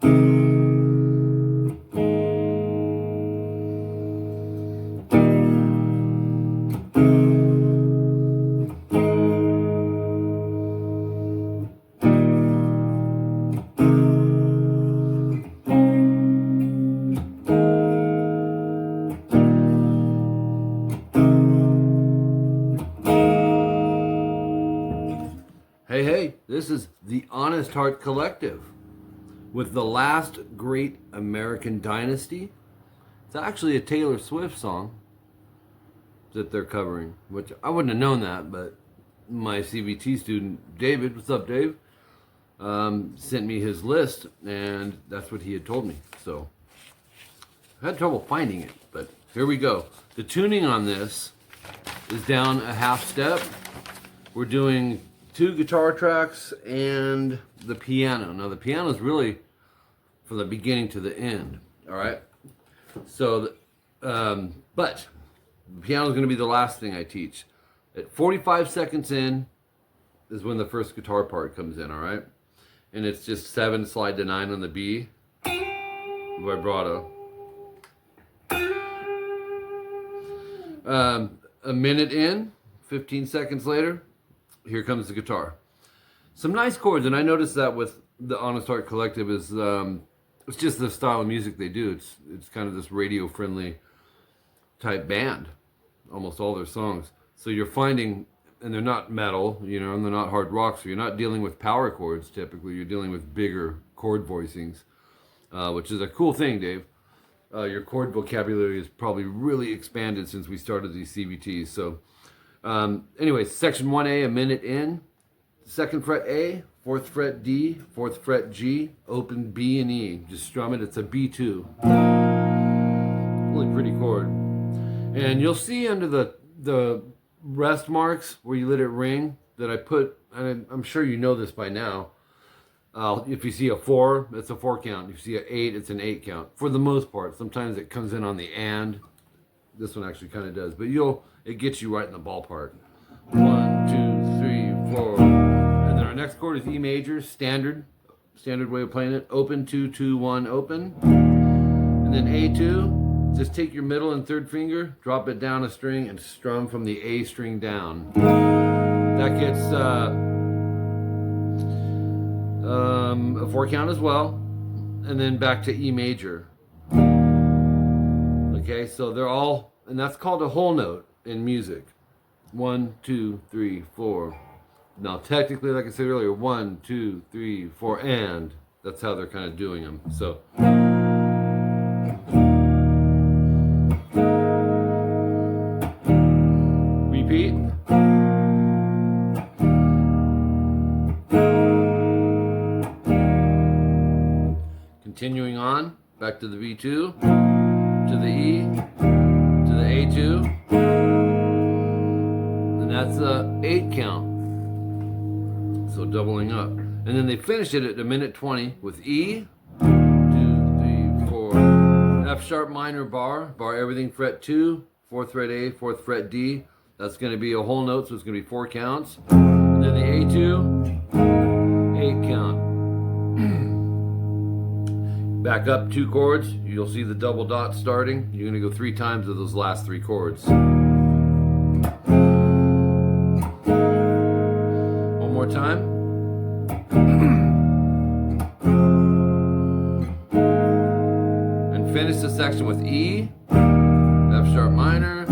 Hey, this is the Honest Heart Collective with the last Great American Dynasty. It's actually a Taylor Swift song that they're covering, which I wouldn't have known that, but my CBT student, David, what's up, Dave, sent me his list, and that's what he had told me. So I had trouble finding it, but here we go. The tuning on this is down a half step. We're doing 2 guitar tracks and the piano. Now the piano is really from the beginning to the end, all right? So, but the piano is going to be the last thing I teach. At 45 seconds in is when the first guitar part comes in, all right? And it's just 7 slide to 9 on the B, vibrato. A minute in, 15 seconds later, here comes the guitar. Some nice chords, and I noticed that with the Honest Heart Collective is it's just the style of music they do. It's kind of this radio-friendly type band, almost all their songs. So you're finding, and they're not metal, you know, and they're not hard rock, so you're not dealing with power chords typically. You're dealing with bigger chord voicings, which is a cool thing, Dave. Your chord vocabulary is probably really expanded since we started these CBTs. So anyway, section 1A, a minute in, 2nd fret A, 4th fret D, 4th fret G, open B and E. Just strum it. It's a B2. Really pretty chord. And you'll see under the rest marks where you let it ring that I put, and I'm sure you know this by now. If you see a 4, it's a 4 count. If you see an 8, it's an 8 count. For the most part, sometimes it comes in on the and. This one actually kind of does, but it gets you right in the ballpark. 1, 2, 3, 4, and then our next chord is E major, standard way of playing it. Open 2, 2, 1, open, and then A2. Just take your middle and 3rd finger, drop it down a string, and strum from the A string down. That gets a 4 count as well, and then back to E major. Okay, so they're all, and that's called a whole note in music. 1, 2, 3, 4. Now, technically, like I said earlier, 1, 2, 3, 4, and that's how they're kind of doing them. So, repeat. Continuing on, back to the V2, to the E, to the A2, and that's a 8 count, so doubling up. And then they finish it at a minute 20 with E, 2, 3, 4, F sharp minor bar everything, fret 2, 4th fret A, 4th fret D. That's going to be a whole note, so it's going to be 4 counts. And then the A2, 8 count. Back up 2 chords, you'll see the double dot starting. You're going to go 3 times of those last 3 chords. One more time. And finish the section with E, F sharp minor,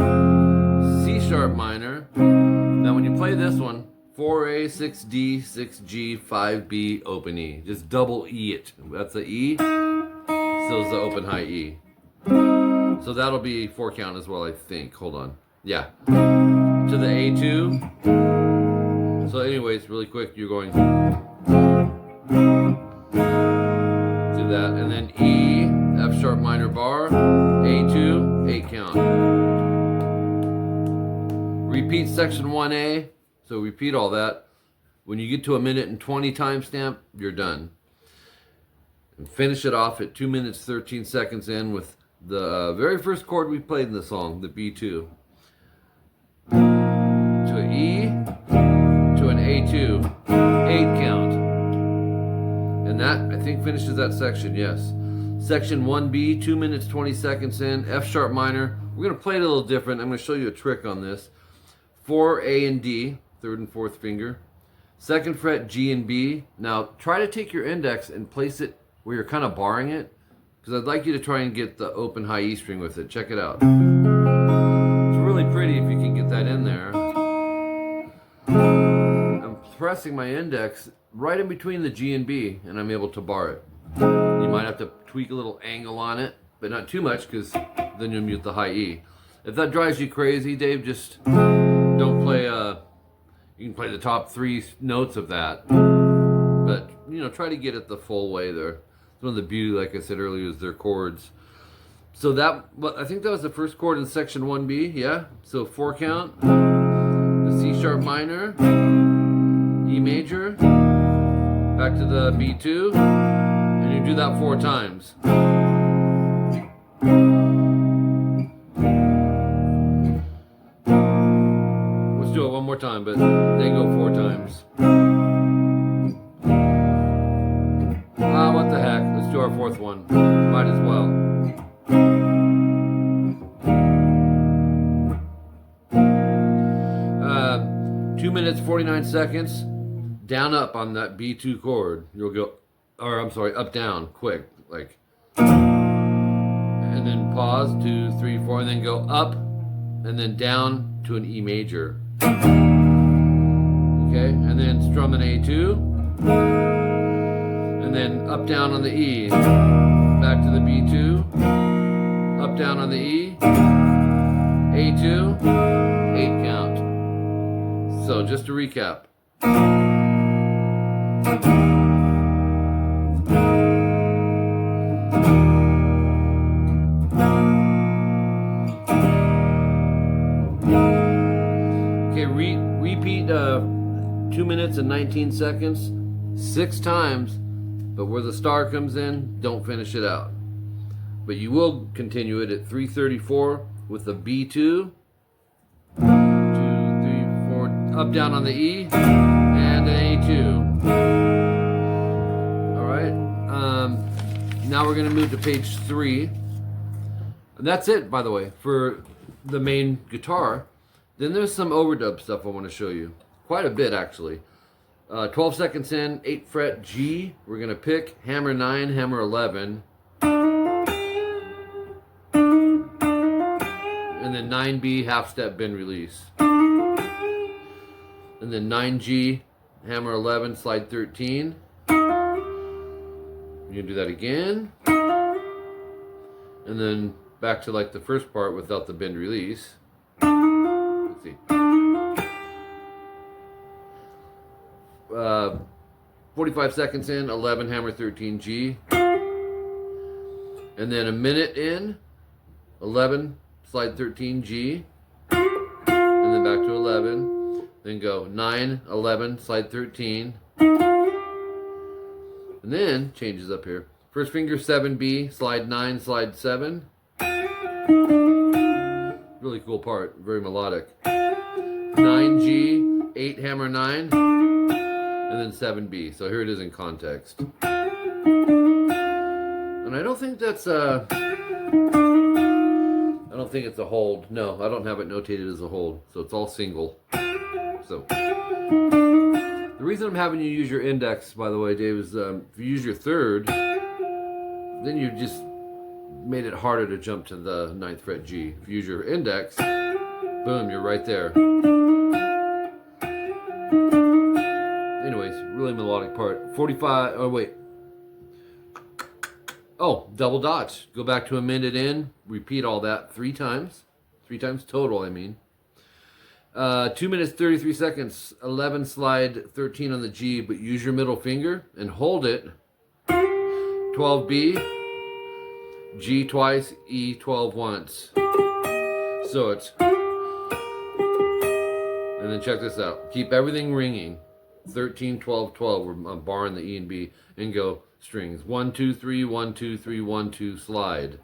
C sharp minor. Now when you play this one, 4A, 6D, 6G, 5B, open E. Just double E it. That's the E. So is the open high E. So that'll be 4 count as well, I think. Hold on. Yeah. To the A2. So anyways, really quick, you're going to that. And then E, F sharp minor bar, A2, 8 count. Repeat section 1A. So repeat all that. When you get to a minute and 20 timestamp, you're done. And finish it off at 2 minutes 13 seconds in with the very first chord we played in the song, the B2. To an E, to an A2, 8 count. And that, I think finishes that section, yes. Section 1B, 2 minutes 20 seconds in, F sharp minor. We're going to play it a little different. I'm going to show you a trick on this. 4 A and D, third and fourth finger. Second fret G and B. Now try to take your index and place it where you're kind of barring it, because I'd like you to try and get the open high E string with it. Check it out. It's really pretty if you can get that in there. I'm pressing my index right in between the G and B, and I'm able to bar it. You might have to tweak a little angle on it, but not too much, because then you'll mute the high E. If that drives you crazy, Dave, just don't play, you can play the top 3 notes of that. But, you know, try to get it the full way there. One of the beauty, like I said earlier, is their chords. So that, well, I think that was the first chord in section 1B, yeah? So 4 count, the C sharp minor, E major, back to the B2, and you do that 4 times. Let's do it one more time, but then go 4 times. What the heck? Let's do our 4th one. Might as well. 2 minutes 49 seconds. Down up on that B2 chord. You'll go, or I'm sorry, up down quick, like, and then pause 2, 3, 4, and then go up and then down to an E major. Okay, and then strum an A2. And then up down on the E, back to the B2, up down on the E, A2, 8 count. So just to recap. Okay, repeat 2 minutes and 19 seconds 6 times. But where the star comes in, don't finish it out. But you will continue it at 3:34 with the B2, 2, 3, 4, up down on the E, and an A2. All right. Now we're going to move to page 3, and that's it, by the way, for the main guitar. Then there's some overdub stuff I want to show you, quite a bit actually. 12 seconds in, 8 fret G. We're going to pick hammer 9, hammer 11. And then 9B, half step bend release. And then 9G, hammer 11, slide 13. You can do that again. And then back to like the first part without the bend release. Let's see. 45 seconds in, 11, hammer 13, G. And then a minute in, 11, slide 13, G. And then back to 11. Then go 9, 11, slide 13. And then changes up here. First finger 7B, slide 9, slide 7. Really cool part, very melodic. 9G, 8, hammer 9. And then 7B. So here it is in context. And I don't think that's I don't think it's a hold. No, I don't have it notated as a hold. So it's all single. So the reason I'm having you use your index, by the way, Dave, is if you use your third, then you just made it harder to jump to the 9th fret G. If you use your index, boom, you're right there. Anyways, really melodic part. 45, oh wait. Oh, double dots. Go back to a minute in, repeat all that 3 times. 3 times total, I mean. 2 minutes, 33 seconds, 11, slide 13 on the G, but use your middle finger and hold it. 12B, G twice, E 12 once. So it's, and then check this out. Keep everything ringing. 13, 12, 12. I'm barring the E and B, and go strings. 1, 2, 3, 1, 2, 3, 1, 2, slide.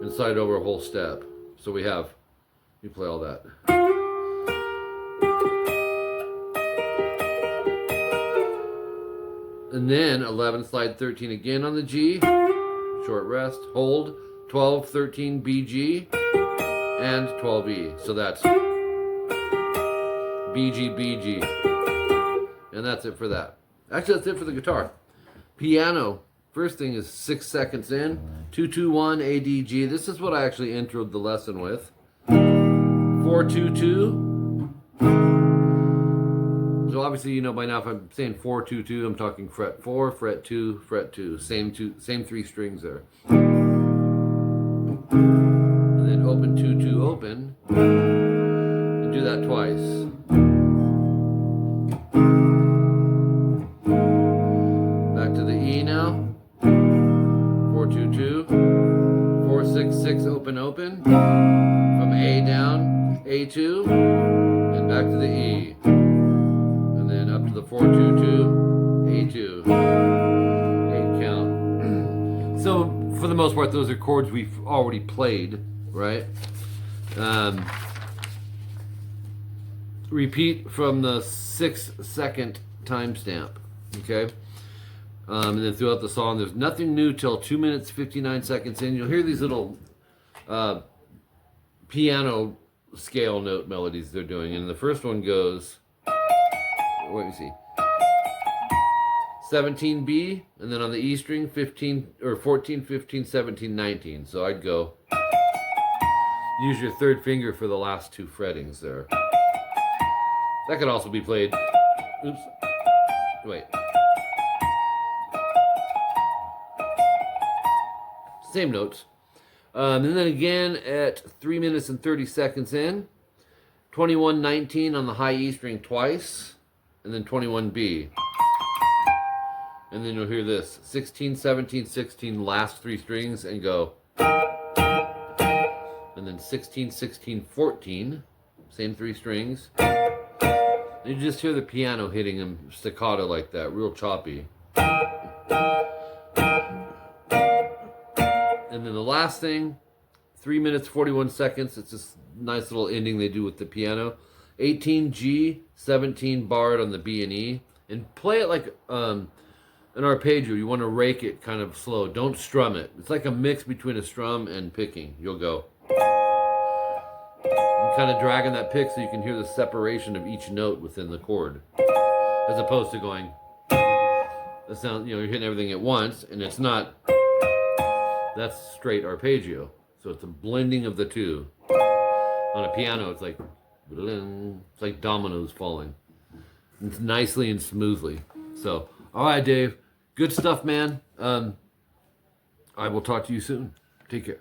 And slide over a whole step. So we have, you play all that. And then 11, slide 13 again on the G, short rest, hold, 12, 13, BG, and 12E. So that's BG, BG. And that's it for that. Actually, that's it for the guitar. Piano, first thing is 6 seconds in, 221 ADG. This is what I actually introed the lesson with. 422. So obviously, you know by now if I'm saying 422, I'm talking fret 4, fret 2, fret 2. Same 3 strings there. And then open 2 open. And do that twice. Back to the E now. 422. 466 open open. From A down, A2, and back to the E. And then up to the 422, A2, 8 count. So for the most part, those are chords we've already played, right? Repeat from the 6-second timestamp, okay? And then throughout the song, there's nothing new till 2 minutes 59 seconds in. You'll hear these little piano scale note melodies they're doing, and the first one goes, let me see, 17B, and then on the E string 15 or 14, 15, 17, 19. So I'd go, use your third finger for the last 2 frettings there. That could also be played, oops, wait, same notes. And then again at 3 minutes and 30 seconds in, 21-19 on the high E string twice, and then 21B. And then you'll hear this, 16, 17, 16, last 3 strings, and go. And then 16, 16, 14, same 3 strings. And you just hear the piano hitting them staccato like that, real choppy. And then the last thing, 3 minutes, 41 seconds. It's this nice little ending they do with the piano. 18 G, 17 barred on the B and E. And play it like an arpeggio. You want to rake it kind of slow. Don't strum it. It's like a mix between a strum and picking. You'll go. I'm kind of dragging that pick so you can hear the separation of each note within the chord. As opposed to going, the sound, you're hitting everything at once, and it's not. That's straight arpeggio. So it's a blending of the two. On a piano, it's like dominoes falling. It's nicely and smoothly. So, all right, Dave. Good stuff, man. I will talk to you soon. Take care.